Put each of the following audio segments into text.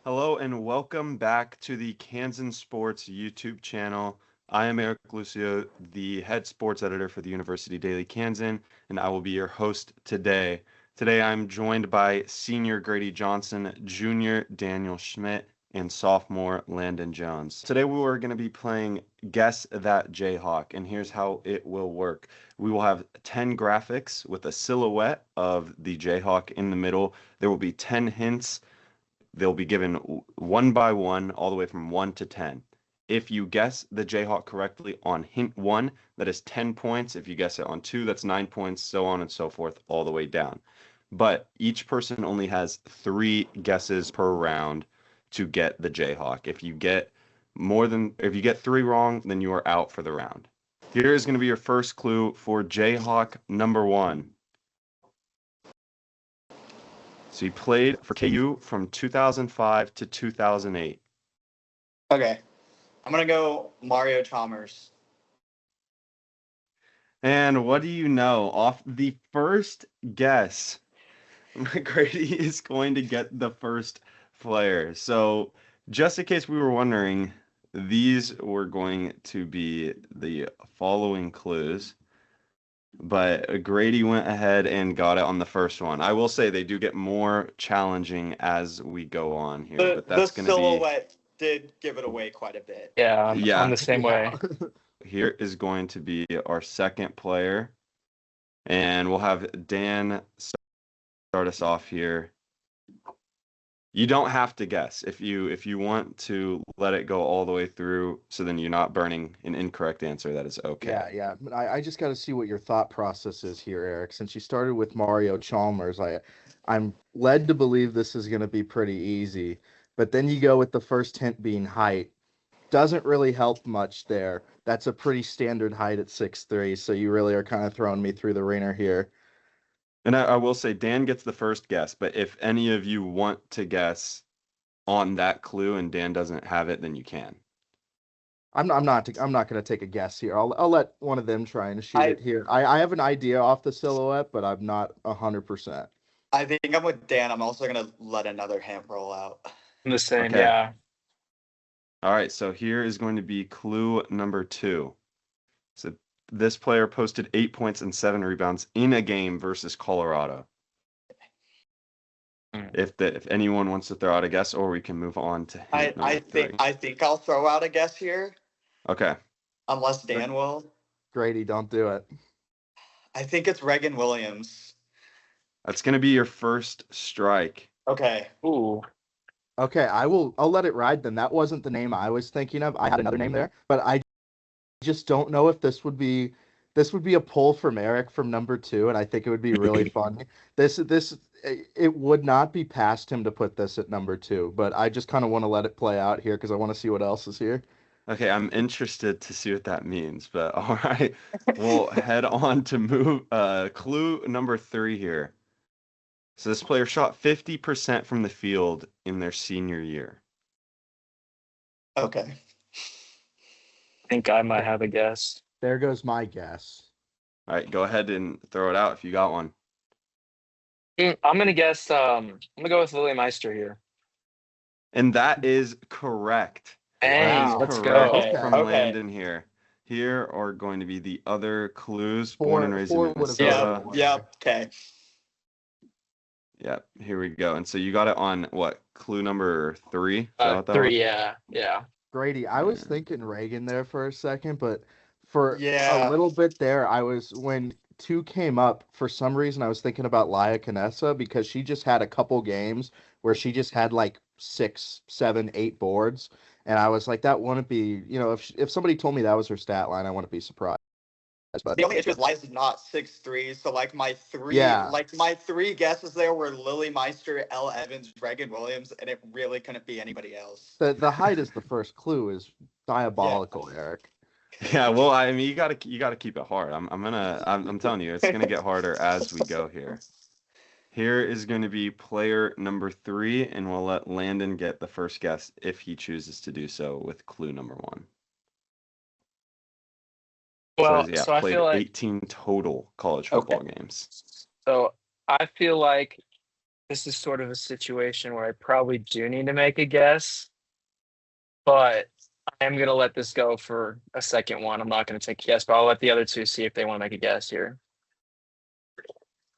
Hello and welcome back to the Kansan Sports YouTube channel. I am Lucio, the head sports editor for the University Daily Kansan, and I will be your host today. Today I'm joined by senior Grady Johnson, junior Daniel Schmidt, and sophomore Landon Jones. Today we are going to be playing Guess That Jayhawk, and here's how it will work. We will have 10 graphics with a silhouette of the Jayhawk in the middle. There will be 10 hints. They'll be given one by one, all the way from 1 to 10. If you guess the Jayhawk correctly on hint 1, that is 10 points. If you guess it on 2, that's 9 points, so on and so forth, all the way down. But each person only has 3 guesses per round to get the Jayhawk. If you get 3 wrong, then you are out for the round. Here is going to be your first clue for Jayhawk number 1. So he played for KU from 2005 to 2008. Okay. I'm going to go Mario Chalmers. And what do you know? Off the first guess, Grady is going to get the first player. So just in case we were wondering, these were going to be the following clues. But Grady went ahead and got it on the first one. I will say they do get more challenging as we go on here, but that's going to be... The silhouette did give it away quite a bit. Yeah, I'm the same way. Here is going to be our second player, and we'll have Dan start us off here. You don't have to guess. If you want to let it go all the way through, so then you're not burning an incorrect answer, that is okay. Yeah. But I just got to see what your thought process is here, Eric. Since you started with Mario Chalmers, I'm led to believe this is going to be pretty easy. But then you go with the first hint being height. Doesn't really help much there. That's a pretty standard height at 6'3", so you really are kind of throwing me through the ringer here. And I will say Dan gets the first guess, but if any of you want to guess on that clue and Dan doesn't have it, then you can. I'm not going to take a guess here. I'll let one of them try and shoot it here. I have an idea off the silhouette, but I'm not 100%. I think I'm with Dan. I'm also going to let another hint roll out. I'm the same, Okay. yeah. All right, so here is going to be clue number 2. So this player posted 8 points and 7 rebounds in a game versus Colorado. If anyone wants to throw out a guess, or we can move on to hint number 3. I think I'll throw out a guess here. Okay. Unless Dan will. Grady, don't do it. I think it's Regan Williams. That's going to be your first strike. Okay. Ooh. Okay, I'll let it ride then. That wasn't the name I was thinking of. I had another name there, but I just don't know if this would be a pull from Eric from number 2, and I think it would be really fun. It would not be past him to put this at number 2, but I just kind of want to let it play out here because I want to see what else is here. Okay, I'm interested to see what that means, but all right, we'll head on to clue number 3 here. So this player shot 50% from the field in their senior year. Okay. I think I might have a guess. There goes my guess. All right, go ahead and throw it out if you got one. I'm going to guess, I'm going to go with Lily Meister here. And that is correct. Hey, That is let's correct go. from Okay. Landon here. Here are going to be the other clues. Four- Born and raised in four would've Minnesota. been- Yeah. Okay. Yep, here we go. And so you got it on what, clue number 3? Is that what that 3, was? yeah. Grady, I was thinking Reagan there for a second, but for Yeah. a little bit there, when 2 came up, for some reason I was thinking about Laia Canessa because she just had a couple games where she just had like 6, 7, 8 boards, and I was like, that wouldn't be, if somebody told me that was her stat line, I wouldn't be surprised. But The only issue is Liza's not 6'3", so my 3 guesses there were Lily Meister, Elle Evans, Regan Williams, and it really couldn't be anybody else. the height is the first clue is diabolical, Eric. Yeah, well, I mean, you gotta keep it hard. I'm telling you, it's gonna get harder as we go here. Here is going to be player number 3, and we'll let Landon get the first guess if he chooses to do so with clue number 1. Well, So I played feel like 18 total college football games. So I feel like this is sort of a situation where I probably do need to make a guess, but I am going to let this go for a second one. I'm not going to take a guess, but I'll let the other two see if they want to make a guess here.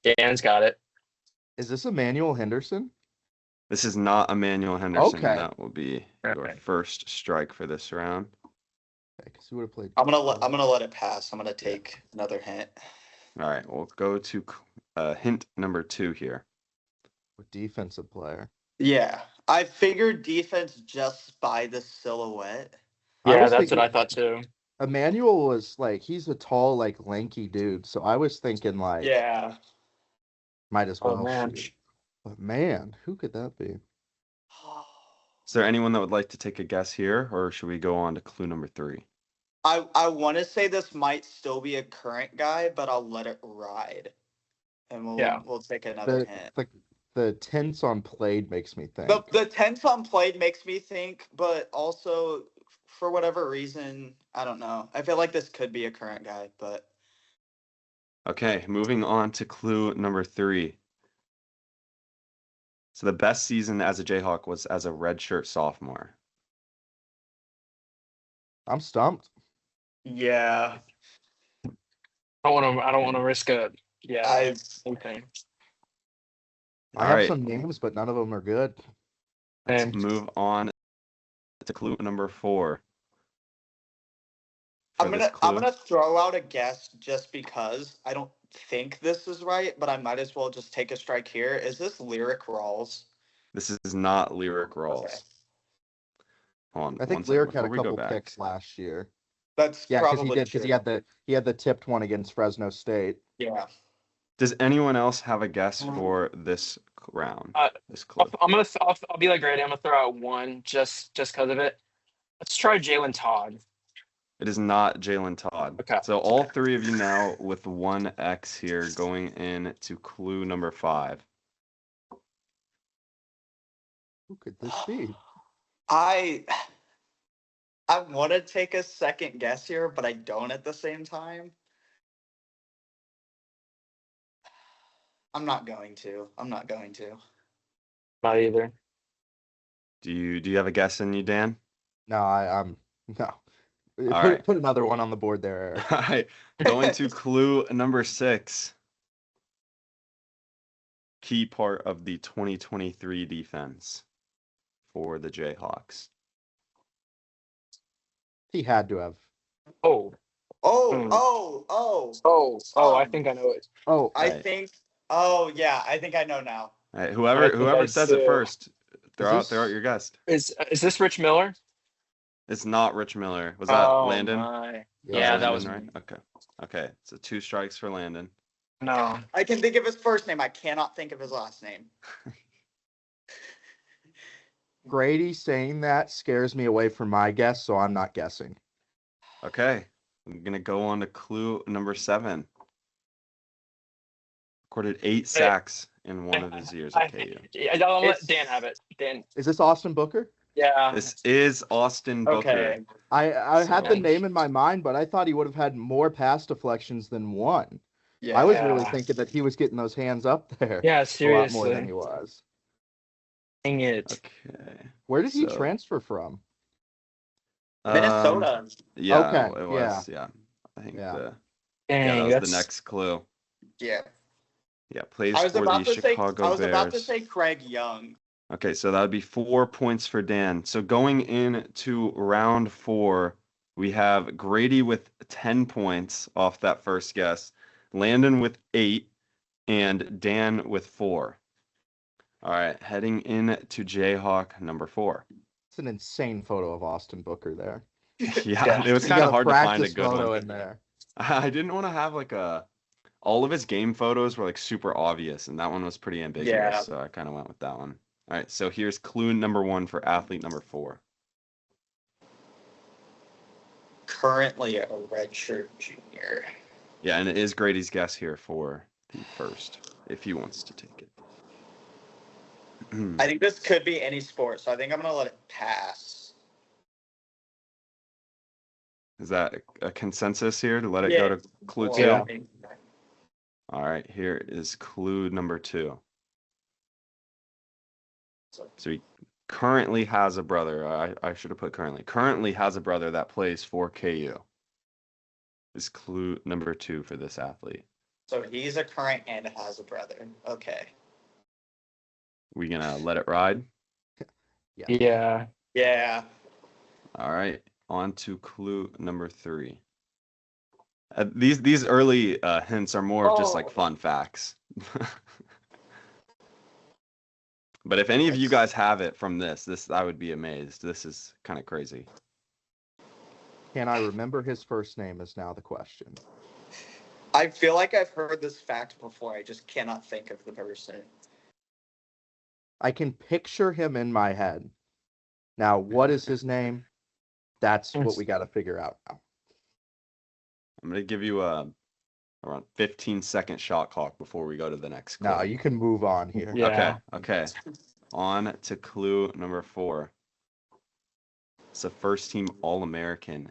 Dan's got it. Is this Emmanuel Henderson? This is not Emmanuel Henderson. Okay. That will be your Okay. first strike for this round. Because he would have played. I'm gonna let it pass. I'm gonna take another hint. All right, we'll go to hint number 2 here. Defensive player. Yeah, I figured defense just by the silhouette. Yeah, that's what I thought too. Emmanuel was like, he's a tall, like lanky dude. So I was thinking like, Yeah. might as well. Oh, man. Shoot. But man, who could that be? Is there anyone that would like to take a guess here, or should we go on to clue number 3? I want to say this might still be a current guy, but I'll let it ride, and we'll take another hint. The tense on played makes me think. The tense on played makes me think, but also for whatever reason, I don't know. I feel like this could be a current guy, but Okay, moving on to clue number 3. So the best season as a Jayhawk was as a redshirt sophomore. I'm stumped. yeah, I don't want to risk a anything. I have some names, but none of them are good. Let's move on to clue number 4. I'm gonna throw out a guess just because I don't think this is right, but I might as well just take a strike here. Is this Lyric Rawls? This is not Lyric Rawls. Okay. Hold on, I think Lyric had a couple picks last year. That's because he did, because he had the tipped one against Fresno State. Yeah. Does anyone else have a guess for this round? This clue? I'll be like Grady. I'm gonna throw out one just because of it. Let's try Jalen Todd. It is not Jalen Todd. Okay. So all 3 of you now with 1 X here going into clue number 5. Who could this be? I want to take a second guess here, but I don't at the same time. I'm not going to. Not either. Do you have a guess in you, Dan? No, I'm no. All Put, right. put another one on the board there, Eric. All right. Going to clue number 6. Key part of the 2023 defense for the Jayhawks. He had to have. Oh, I think I know it. Oh, I think I know now. All right, whoever says it first, throw out your guess. Is this Rich Miller? It's not Rich Miller. Was that Landon? My. Yeah, that was right. Okay. So 2 strikes for Landon. No. I can think of his first name. I cannot think of his last name. Grady saying that scares me away from my guess, so I'm not guessing. Okay. I'm gonna go on to clue number 7. Recorded 8 sacks in one of his years at KU. I'll let Dan have it. Dan. Is this Austin Booker? Yeah. This is Austin Booker. Okay. I had the name in my mind, but I thought he would have had more pass deflections than one. Yeah. I was really thinking that he was getting those hands up there. Yeah, a lot more seriously. than he was. Dang it. Okay. Where did he transfer from? Minnesota. Yeah, Okay, it was. Yeah. I think Yeah. that was the next clue. Yeah. Yeah, plays I was for about the to say Chicago Bears. about to say Craig Young. Okay, so that would be 4 points for Dan. So going into round 4, we have Grady with 10 points off that first guess, Landon with 8, and Dan with 4. All right, heading into Jayhawk number 4. It's an insane photo of Austin Booker there. Yeah, it was kind of hard to find a good photo one. in there. I didn't want to have all of his game photos were like super obvious, and that one was pretty ambiguous, Yeah. so I kind of went with that one. All right, so here's clue number 1 for athlete number 4. Currently a redshirt junior. Yeah, and it is Grady's guess here for the first, if he wants to take it. I think this could be any sport, so I think I'm going to let it pass. Is that a consensus here to let it go to clue 2? Yeah. All right, here is clue number 2. So he currently has a brother. I should have put currently. Currently has a brother that plays for KU. Is clue number 2 for this athlete. So he's a current and has a brother. Okay. We gonna let it ride? Yeah. Yeah. All right. On to clue number 3. These early hints are more of just like fun facts. But if any of you guys have it from this I would be amazed. This is kind of crazy. Can I remember his first name is now the question. I feel like I've heard this fact before. I just cannot think of the person. I can picture him in my head. Now, what is his name? That's what we got to figure out now. I'm going to give you a around 15-second shot clock before we go to the next clue. No, you can move on here. Yeah. Okay. On to clue number 4. It's a first-team All-American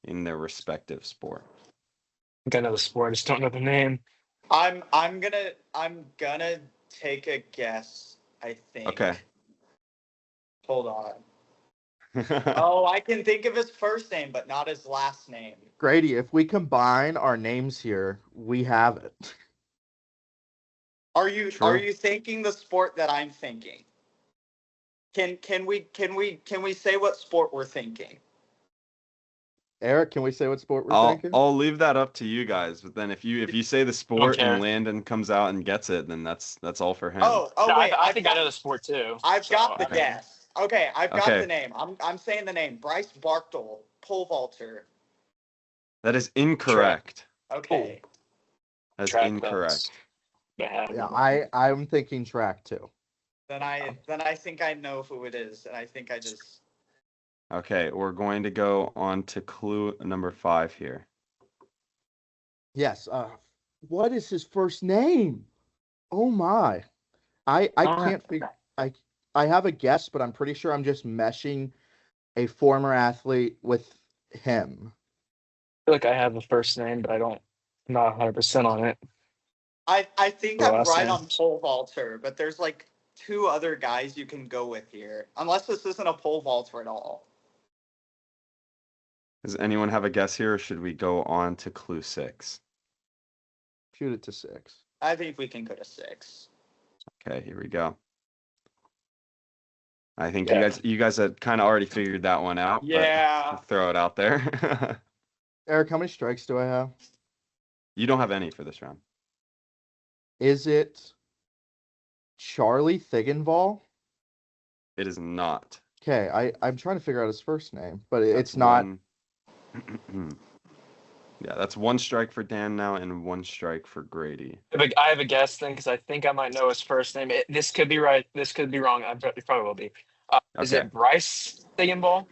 in their respective sport. I think I know the sport. I just don't know the name. I'm gonna take a guess. I think. Okay. Hold on. Oh, I can think of his first name, but not his last name. Grady, if we combine our names here, we have it. Are you thinking the sport that I'm thinking? Can we say what sport we're thinking? Eric, can we say what sport we're thinking? I'll leave that up to you guys. But then if you say the sport Okay. and Landon comes out and gets it, then that's all for him. Oh No, wait, I think I know the sport too. I've got the okay. guess. Okay, I've got Okay. the name. I'm saying the name. Bryce Barktle, pole vaulter. That is incorrect. Okay. That's Track incorrect. Bad. Yeah, I'm thinking track too. Then I think I know who it is, and I think I just. Okay, we're going to go on to clue number 5 here. Yes. What is his first name? Oh my. I can't figure. I have a guess, but I'm pretty sure I'm just meshing a former athlete with him. I feel like I have the first name, but I'm not 100% on it. I think The I'm last right name. on pole vaulter, but there's like 2 other guys you can go with here, unless this isn't a pole vaulter at all. Does anyone have a guess here, or should we go on to clue 6? Shoot it to 6. I think we can go to 6. Okay, here we go. I think Yeah. you guys had kind of already figured that one out. Yeah. But I'll throw it out there. Eric, how many strikes do I have? You don't have any for this round. Is it Charlie Thigenvall? It is not. Okay, I'm trying to figure out his first name, but it's That's not. Yeah, that's 1 strike for Dan now and 1 strike for Grady. I have a guess then because I think I might know his first name. This could be right. This could be wrong. It probably will be. Is Okay. it Bryce Thigenball?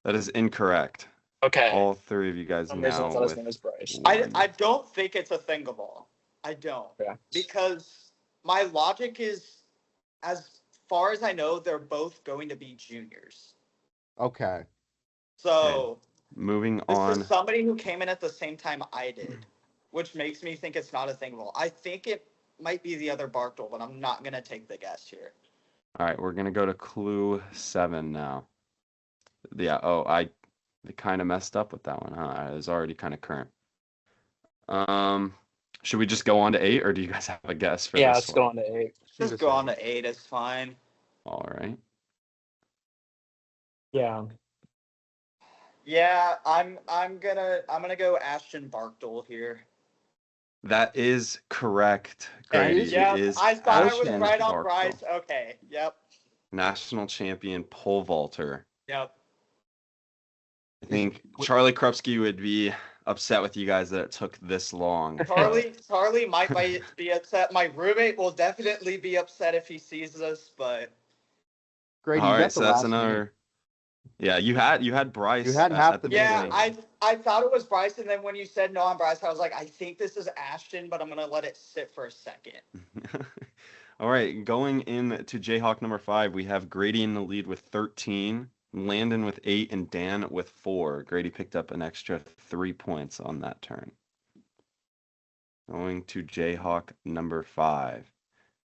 That is incorrect. Okay. All 3 of you guys For some reason I now thought his with name was Bryce. I don't think it's a thingaball. I don't. Yeah. Because my logic is, as far as I know, they're both going to be juniors. Okay. So moving this on. is somebody who came in at the same time I did, which makes me think it's not a thingaball. I think it might be the other Barktle, but I'm not going to take the guess here. All right, we're going to go to clue 7 now. Yeah, I kind of messed up with that one, huh? It was already kind of current. Should we just go on to 8, or do you guys have a guess for Yeah, this let's one? go on to 8. Just go on to 8. It's fine. All right. Yeah. Yeah, I'm gonna go Ashton Barktle here. That is correct, Grady. Yeah, It is I thought I was Ashton right on Barktle, Bryce. Okay. Yep. national champion pole vaulter. Yep. I think Charlie Krupski would be upset with you guys that it took this long. Charlie might be upset. My roommate will definitely be upset if he sees this, but Grady, All you right, got so the that's last another. minute. Yeah, you had Bryce. You had at- half at the yeah, beginning. I thought it was Bryce, and then when you said no, I'm Bryce, I was like, I think this is Ashton, but I'm gonna let it sit for a second. All right, going into Jayhawk number 5, we have Grady in the lead with 13, Landon with 8, and Dan with 4. Grady picked up an extra 3 points on that turn. Going to Jayhawk number 5.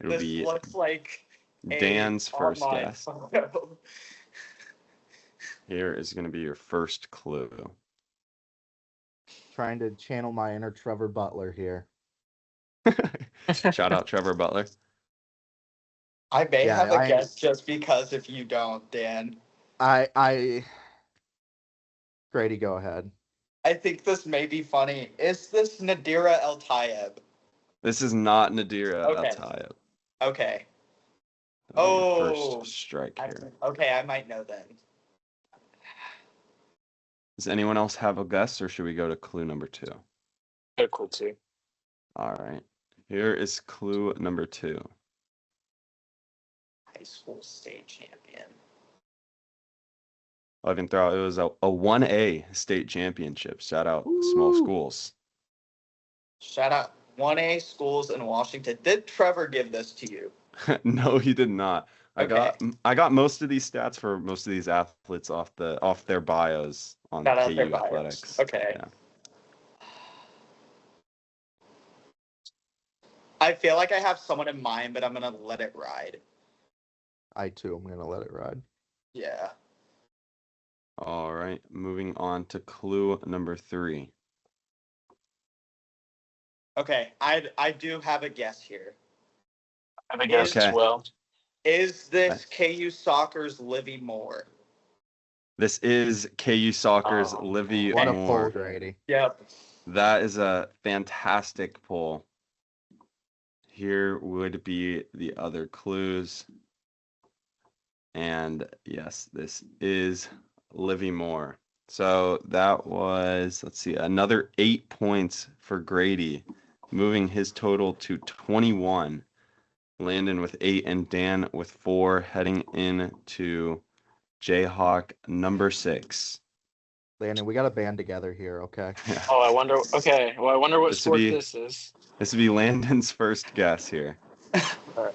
It'll This be looks like Dan's first online guess. photo. Here is going to be your first clue. Trying to channel my inner Trevor Butler here. Shout out Trevor Butler. I may have a guess just because if you don't, Dan. Grady, go ahead. I think this may be funny. Is this Nadira El Tayeb? This is not Nadira El Tayeb. Okay. First strike here. I might know then. Does anyone else have a guess, or should we go to clue number 2? Clue 2. All right. Here is clue number 2. High school state champion. I can throw out, it was a 1A state championship. Shout out small schools. Shout out 1A schools in Washington. Did Trevor give this to you? No, he did not. Okay. I got most of these stats for most of these athletes off their bios on KU Athletics. Okay. Yeah. I feel like I have someone in mind, but I'm gonna let it ride. I too am gonna let it ride. Yeah. All right. Moving on to clue number 3. Okay. I do have a guess here. I have a guess as well. Is this KU Soccer's Livy Moore? This is KU Soccer's Livy What Moore. a pull, Grady. Yep. That is a fantastic pull. Here would be the other clues. And yes, this is Livy Moore. So that was, let's see, another 8 points for Grady, moving his total to 21. Landon with 8 and Dan with 4, heading into Jayhawk number 6. Landon, we got to band together here, okay? Yeah. Oh, I wonder. Okay, well, I wonder what sport this is. This would be Landon's first guess here. All right.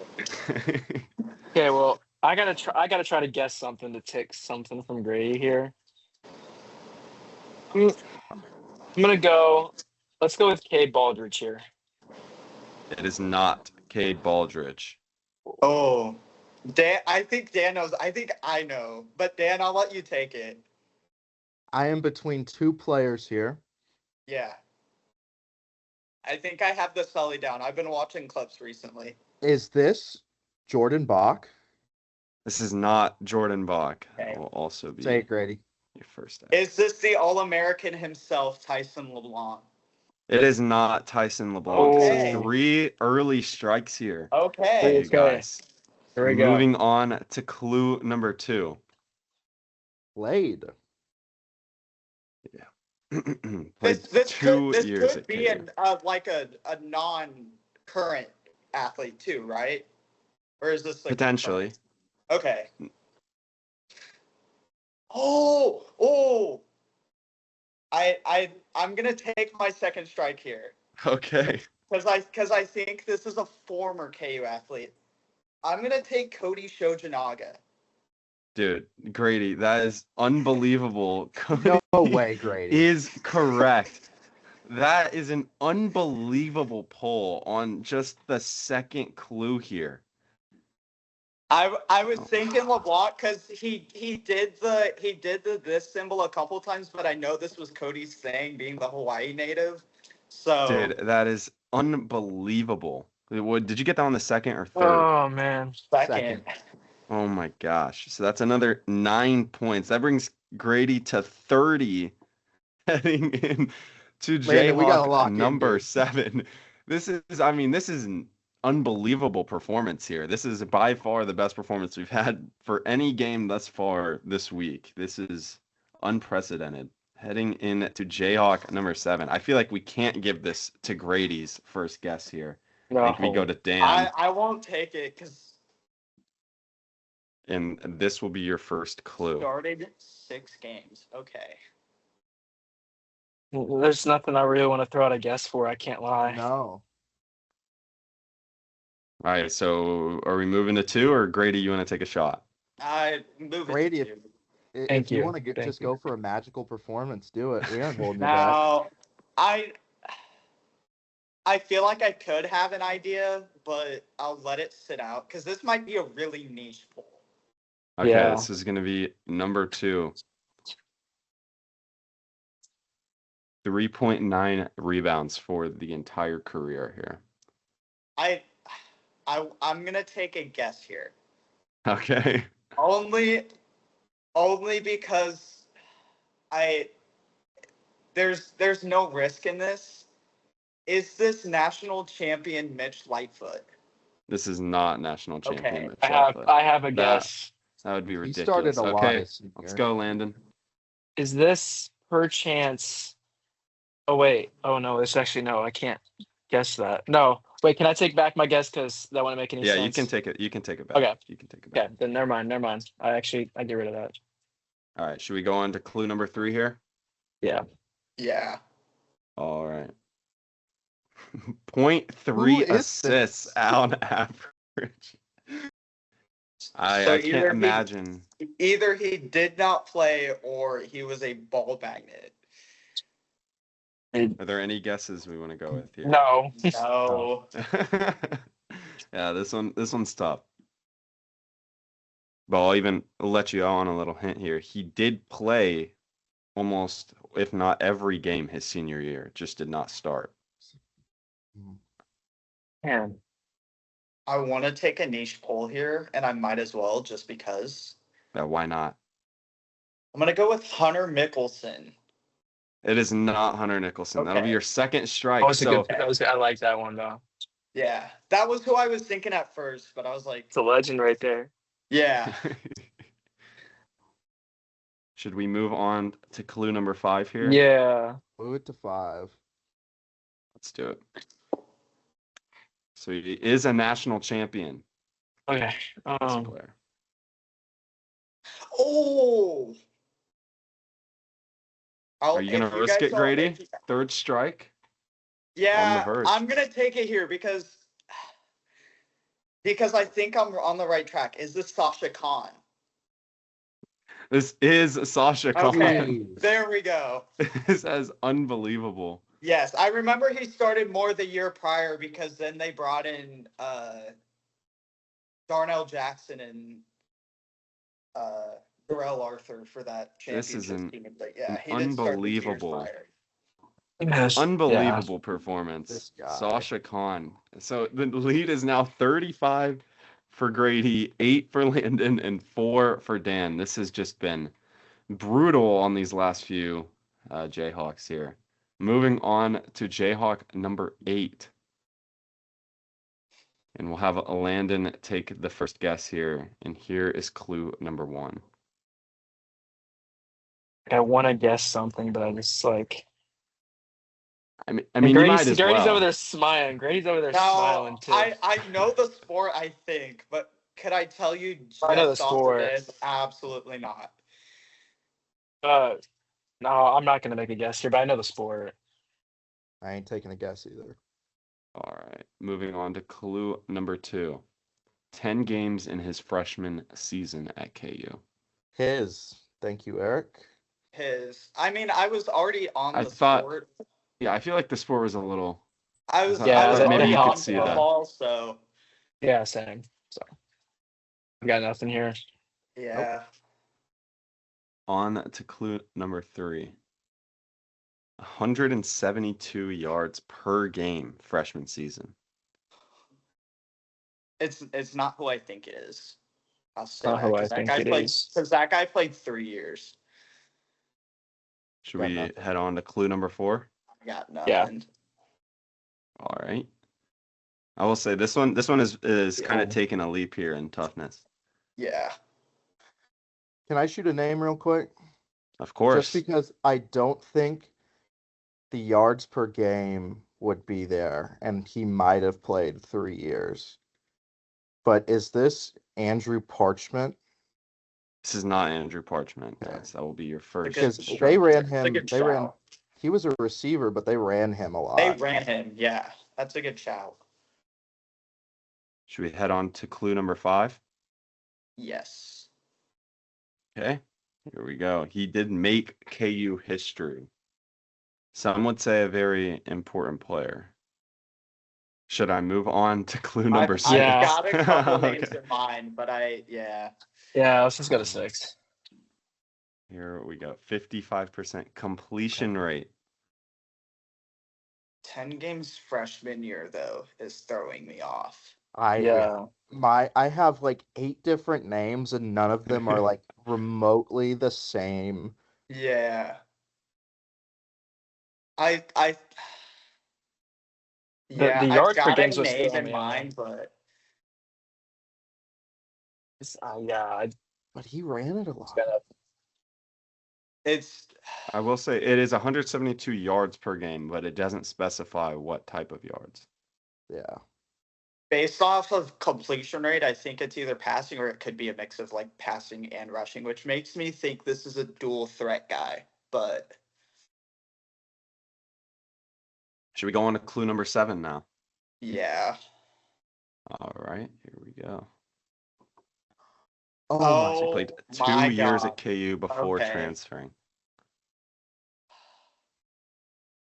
Okay, well, I gotta try to guess something to take something from Grady here. I'm gonna go. Let's go with Cade Baldridge here. It is not Cade Baldridge. Oh, Dan. I think Dan knows. I think I know. But Dan, I'll let you take it. I am between 2 players here. Yeah. I think I have the Sully down. I've been watching clips recently. Is this Jordan Bach? This is not Jordan Bach. Okay. That will also be Say it, Grady. your first. Is this the All-American himself, Tyson LeBlanc? It is not Tyson LeBlanc. Okay. So 3 early strikes here. Okay. You guys. Here we go. Moving on to clue number 2. Played. Played This 2 could years at be KU. like a non-current athlete too, right? Or is this like Potentially. Okay. Oh! I'm gonna take my second strike here Okay. because I think this is a former KU athlete. I'm gonna take Cody Shojanaga. Dude, Grady, that is unbelievable. Cody No way, Grady. is correct. That is an unbelievable pull on just the second clue here. I was thinking LeBlanc because he did the this symbol a couple times, but I know this was Cody's thing, being the Hawaii native. So Dude, that is unbelievable. Did you get that on the second or third? Oh man. second. Oh my gosh. So that's another 9 points. That brings Grady to 30 heading in to Landon, we gotta lock Jayhawk in, number dude. 7. This is an unbelievable performance here. This is by far the best performance we've had for any game thus far this week. This is unprecedented. Heading in to Jayhawk number 7. I feel like we can't give this to Grady's first guess here. No. I think we go to Dan. I won't take it because And this will be your first clue. started 6 games. Okay. There's nothing I really want to throw out a guess for. I can't lie. No. All right, so are we moving to 2, or Grady, you want to take a shot? I move Grady, it to 2. If you you. want to Thank just you. go for a magical performance, do it. We aren't holding you back. Now, I feel like I could have an idea, but I'll let it sit out because this might be a really niche poll. Okay, Yeah. this is going to be number 2. 3.9 rebounds for the entire career here. I'm gonna take a guess here. Okay. Only because there's no risk in this. Is this national champion Mitch Lightfoot? This is not national champion. Okay. Mitch I Lightfoot. have a guess. That would be He ridiculous. started a lot Okay, of senior. let's go, Landon. Is this perchance? Oh wait. Oh no. This actually no. I can't guess that. No. Wait. Can I take back my guess because that wouldn't make any Yeah, sense? you can take it. You can take it back. Okay. You can take it back. Okay. Then never mind. Never mind. I get rid of that. All right. Should we go on to clue number 3 here? Yeah. Yeah. All right. Who 0.3 is assists this? on average. I So can't imagine. Either he did not play or he was a ball magnet. Are there any guesses we want to go with here? No. No. Yeah, this one's tough. But I'll even let you on a little hint here. He did play almost, if not every game his senior year, just did not start. Man. I want to take a niche poll here, and I might as well just because. Why not? I'm gonna go with Hunter Mickelson. It is not Hunter Nicholson. That'll be Okay. your second strike. That was a So good. That was. I like that one though. Yeah, that was who I was thinking at first, but I was like, It's a legend right there. yeah. should we move on to clue number 5 here? Yeah. Move it to 5. Let's do it. So he is a national champion. Okay. This player. Oh. Are you gonna risk it, Grady? Third strike? Yeah, verge. I'm gonna take it here because I think I'm on the right track. Is this Sasha Khan? This is Sasha Khan. Okay, there we go. This is unbelievable. Yes, I remember he started more the year prior because then they brought in Darnell Jackson and Darrell Arthur for that championship This is an team. But yeah, he did start the years unbelievable. prior. Unbelievable performance. This guy. Sasha Khan. So the lead is now 35 for Grady, 8 for Landon, and 4 for Dan. This has just been brutal on these last few Jayhawks here. Moving on to Jayhawk number 8. And we'll have Landon take the first guess here. And here is clue number 1. I want to guess something, but I just like. I mean, you might as Grady's well. over there smiling. Grady's over there No, smiling too. I know the sport, I think, but could I tell you just I know the off of sport. this? Absolutely not. No, I'm not gonna make a guess here, but I know the sport. I ain't taking a guess either. All right, moving on to clue number 2. 10 games in his freshman season at KU. His. Thank you, Eric. I mean, I was already on the sport. Yeah, I feel like the sport was a little. I was Yeah, I was maybe already you could on see that. football, so Yeah, same. So I got nothing here. yeah. On to clue number 3. 172 yards per game freshman season. It's not who I think it is. I'll say Not that, who I 'cause that think guy it played, is. because that guy played 3 years. Should Got we nothing. head on to clue number 4? I got Yeah. nothing. All right. I will say this one is kind Yeah. of taking a leap here in toughness. Yeah. Can I shoot a name real quick? Of course. Just because I don't think the yards per game would be there, and he might have played 3 years. But is this Andrew Parchment? This is not Andrew Parchment, Okay. guys. That will be your first. Because Because Sure. they ran That's a him. good They ran. shout. He was a receiver, but they ran him a lot. They ran him. Yeah. That's a good shout. Should we head on to clue number 5? Yes. Okay. Here we go. He did make KU history. Some would say a very important player. Should I move on to clue number I've 6? Yeah. got a couple names Okay. in mind, but Yeah, let's just go to 6. Here we go. 55% completion rate. 10 games freshman year though is throwing me off. Yeah. I have like 8 different names and none of them are like remotely the same. Yeah. The Yeah, I've yards per got a game's what's name throwing in me mind, but yeah, But he ran it a it's lot. gonna. it's I will say it is 172 yards per game, but it doesn't specify what type of yards. Yeah. based off of completion rate. I think it's either passing or it could be a mix of like passing and rushing, which makes me think this is a dual threat guy. But Should we go on to clue number 7 now? yeah. All right, here we go. Oh, He Oh played my 2 years God. at KU before Okay. transferring.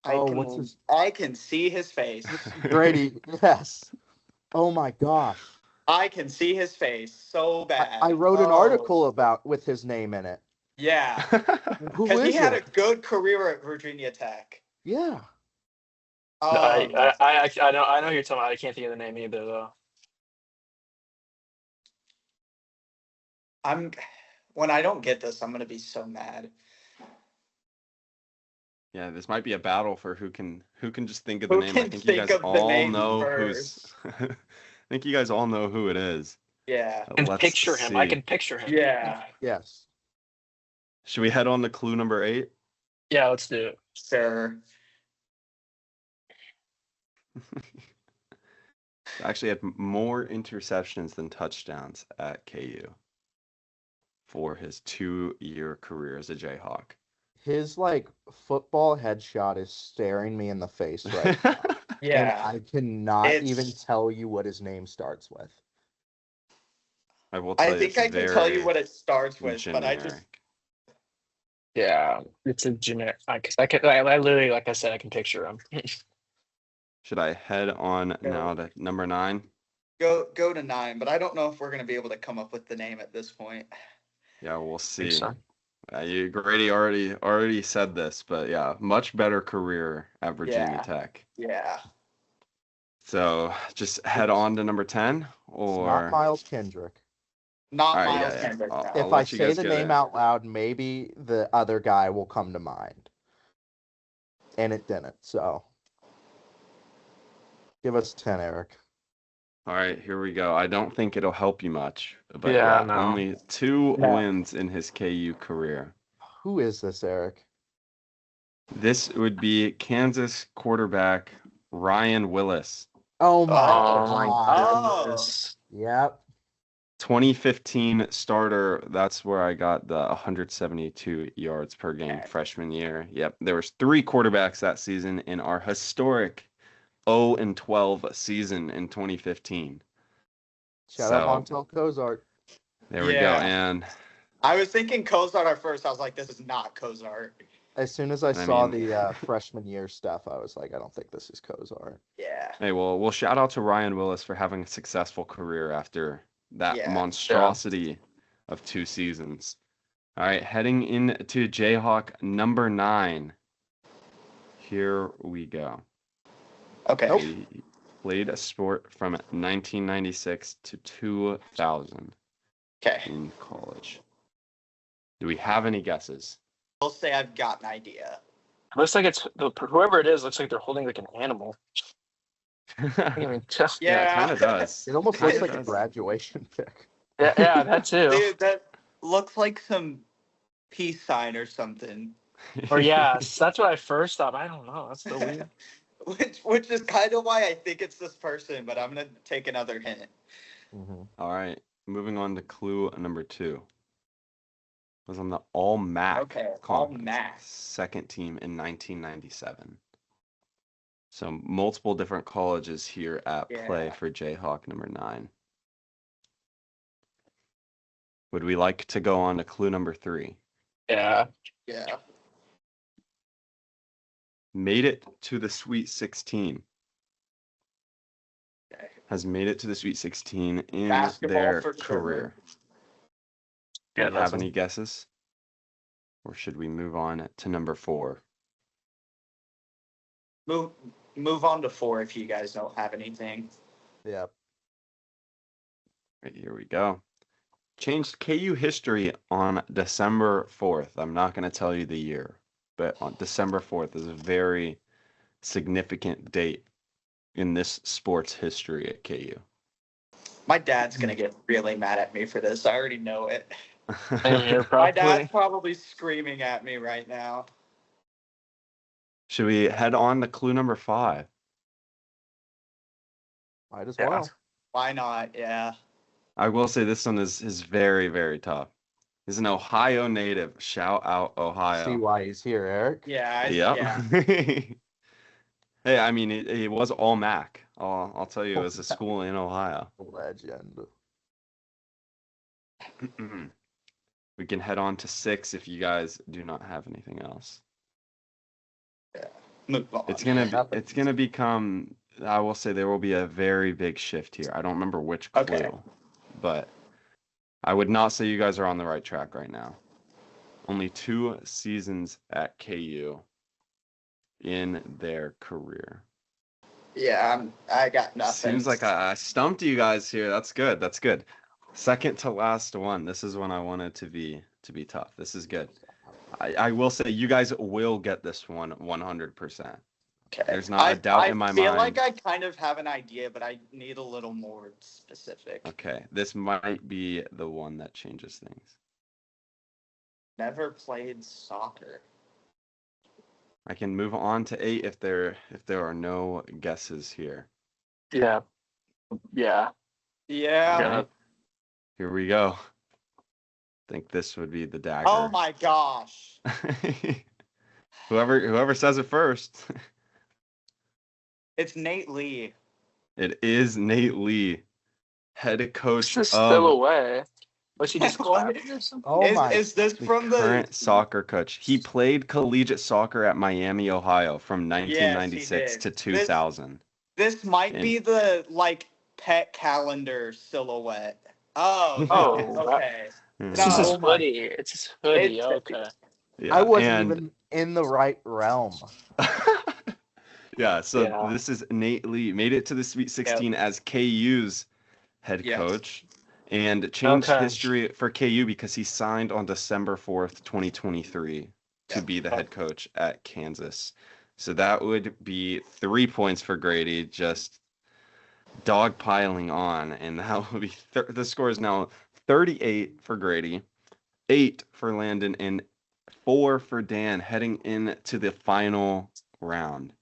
what's his I can see his face. Grady? Yes. Oh my gosh. I can see his face so bad. I wrote an Oh, article about with his name in it. Yeah. Who Because he is had a it? good career at Virginia Tech. Yeah. I know who you're talking about. I can't think of the name either though. When I don't get this, I'm gonna be so mad. Yeah, this might be a battle for who can just think of the Who name. I can think you think guys of the all name know first? who's. I think you guys all know who it is. Yeah. I can Let's picture him. I see. can picture him. Yeah. Yes. Should we head on to clue number 8? Yeah, let's do it. Sure. Actually had more interceptions than touchdowns at KU for his 2-year career as a Jayhawk. His like football headshot is staring me in the face right now. Yeah. And I cannot It's- even tell you what his name starts with. I will tell I you, think it's I can tell you very what it starts with, but I just generic. Yeah, it's a generic. I literally, like I said, I can picture him. Should I head on now to number 9? go to 9, but I don't know if we're gonna be able to come up with the name at this point. Yeah, we'll see. so. Grady already said this, but yeah, much better career at Virginia Yeah. Tech. Yeah. So just head on to number 10, It's or not Miles Kendrick. Not All right, Miles yeah. Kendrick. I'll no. If let I you say guys the get name it. out loud, maybe the other guy will come to mind. And it didn't, so give us 10, Eric. All right, here we go. I don't think it'll help you much, but Yeah, yeah, no. only 2 No. wins in his KU career. Who is this, Eric? This would be Kansas quarterback Ryan Willis. Oh my my god. goodness. Yep. 2015 starter. That's where I got the 172 yards per game Okay. freshman year. Yep, there was 3 quarterbacks that season in our historic 0-12 season in 2015. Shout out So- Montel Cozart. There we go. Yeah. And I was thinking Cozart at first. I was like, this is not Cozart. As soon as I I saw mean- the freshman year stuff, I was like, I don't think this is Cozart. Yeah. hey, well, we'll shout out to Ryan Willis for having a successful career after that Yeah. monstrosity of 2 seasons. All right, heading into Jayhawk number 9. Here we go. Okay. He played a sport from 1996 to 2000 Okay. in college. Do we have any guesses? I'll say I've got an idea. Looks like it's whoever it is. Looks like they're holding like an animal. I Yeah, mean, Yeah. it kind of does. It almost Kinda looks like a does. graduation pic. yeah, that too. Dude, that looks like some peace sign or something. Or yes, that's what I first thought. I don't know. That's so weird. which is kind of why I think it's this person, but I'm gonna take another hint. Mm-hmm. All right, moving on to clue number 2. Was on the All MAC Okay, conference, All-MAC. second team in 1997. So multiple different colleges here at play Yeah. for Jayhawk number 9. Would we like to go on to clue number 3? Yeah. Yeah. Made it to the Sweet 16. has made it to the Sweet 16 in Basketball their for sure. career. Do Yeah, you have any guesses? Or should we move on to number 4? Move on to 4 if you guys don't have anything. Yeah. Right, here we go. Changed KU history on December 4th. I'm not going to tell you the year, but on December 4th is a very significant date in this sports history at KU. My dad's going to get really mad at me for this. I already know it. Same here, My dad's probably. probably screaming at me right now. Should we head on to clue number 5? Might as Yeah. well. Why not? Yeah. I will say this one is very, very tough. He's an Ohio native. Shout out Ohio. See why he's here, Eric. Yeah. Yeah. Hey, I mean, it was all MAC. I'll tell you, it was a school in Ohio. Legend. We can head on to 6 if you guys do not have anything else. Move on. It's gonna become. I will say there will be a very big shift here. I don't remember which clue, Okay. but I would not say you guys are on the right track right now. Only 2 seasons at KU in their career. Yeah, I got nothing. Seems like I stumped you guys here. That's good. That's good. Second to last one. This is when I wanted to be tough. This is good. I will say you guys will get this one 100%. Okay. There's not a doubt in my mind. I feel like I kind of have an idea, but I need a little more specific. Okay, this might be the one that changes things. Never played soccer. I can move on to 8 if there are no guesses here. Yeah. Yeah. Yeah. Here we go. Think this would be the dagger. Oh my gosh. Whoever says it first. It's Nate Lee. It is Nate Lee, head coach It's of still away. Was he just What? clapping or something? Oh my. Is this the from current soccer coach. He played collegiate soccer at Miami, Ohio from 1996 did. to 2000. This might be the pet calendar silhouette. Oh. Oh, Okay. Hmm. It's just his No, my- hoodie. It's his hoodie. It's- Okay. Yeah, I wasn't and- even in the right realm. Yeah, so Yeah. this is Nate Lee. Made it to the Sweet 16 as KU's head Yes. coach and changed Okay. history for KU because he signed on December 4th, 2023 to Yep. be the head coach at Kansas. So that would be 3 points for Grady, just dogpiling on. And that would be the score is now 38 for Grady, 8 for Landon, and 4 for Dan heading into the final round.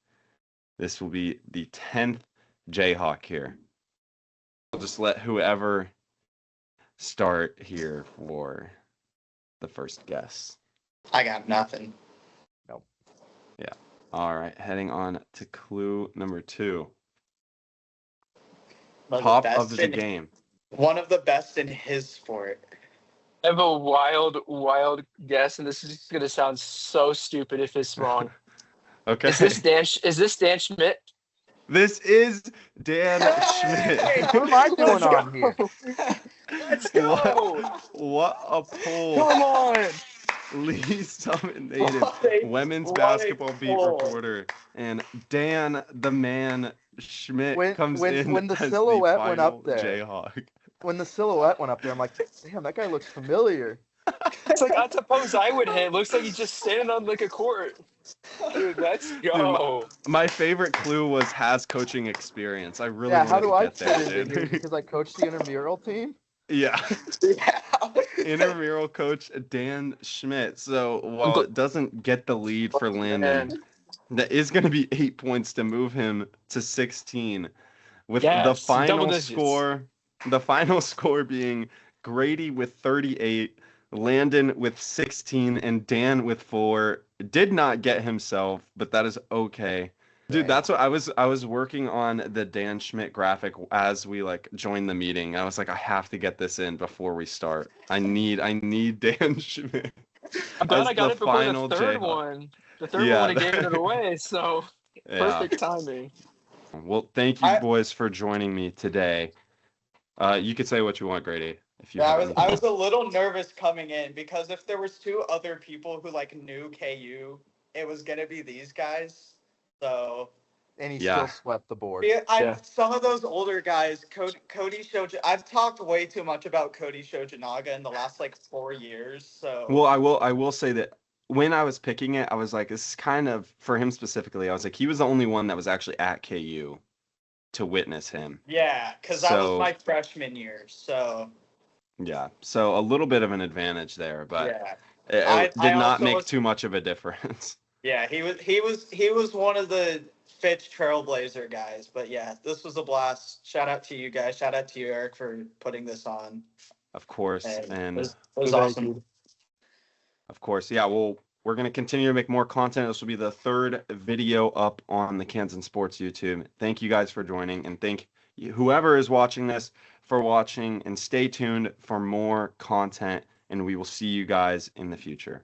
This will be the 10th Jayhawk here. I'll just let whoever start here for the first guess. I got nothing. All right, heading on to clue number 2. One Top best of the in- game. One of the best in his sport. I have a wild guess, and this is gonna sound so stupid if it's wrong. Okay. Is this Dan Schmidt? This is Dan Schmidt. What am I doing on here? Let's go! What a pull. Come on! Lee Summit native women's What a basketball beat pull. reporter, and Dan the man Schmidt When- comes when- in when the as silhouette the went final up there. Jayhawk. When the silhouette went up there, I'm like, damn, that guy looks familiar. It's like that's a pose I would hit. Looks like he's just standing on like a court. Dude, let's go. My favorite clue was has coaching experience. I really Yeah, how wanted do I to get there, fit into here? dude. Because I coached the intramural team? Yeah. Yeah. Intramural coach Dan Schmidt. So while it doesn't get the lead for Landon, that is going to be 8 points to move him to 16, with the Yes, double final digits. score. The final score being Grady with 38, Landon with 16, and Dan with 4. Did not get himself, but that is okay. Dude, that's what I was working on the Dan Schmidt graphic as we joined the meeting. I was like, I have to get this in before we start. I need Dan Schmidt. I'm glad as I got the it before final the third Jayhawk. one. The third Yeah. one would have given it away, so Yeah. perfect timing. Well, thank you, I- boys, for joining me today. You could say what you want, Grady. If you Yeah, have I was a little nervous coming in because if there was two other people who like knew KU, it was gonna be these guys. So And he Yeah. still swept the board. Yeah. some of those older guys, Cody Shoji. I've talked way too much about Cody Shojinaga in the last like 4 years. So Well, I will say that when I was picking it, I was like, this is kind of for him specifically. I was like, he was the only one that was actually at KU to witness him. yeah, because that was So- my freshman year. So Yeah, so a little bit of an advantage there, but yeah, it I did not also make was- too much of a difference. yeah, he was one of the Fitch Trailblazer guys. But yeah, this was a blast. Shout out to you guys. Shout out to you, Eric, for putting this on. Of course, And and it was Thank awesome. you. of course, yeah. Well, we're gonna continue to make more content. This will be the third video up on the Kansan Sports YouTube. Thank you guys for joining, and thank whoever is watching this for watching. And stay tuned for more content. And we will see you guys in the future.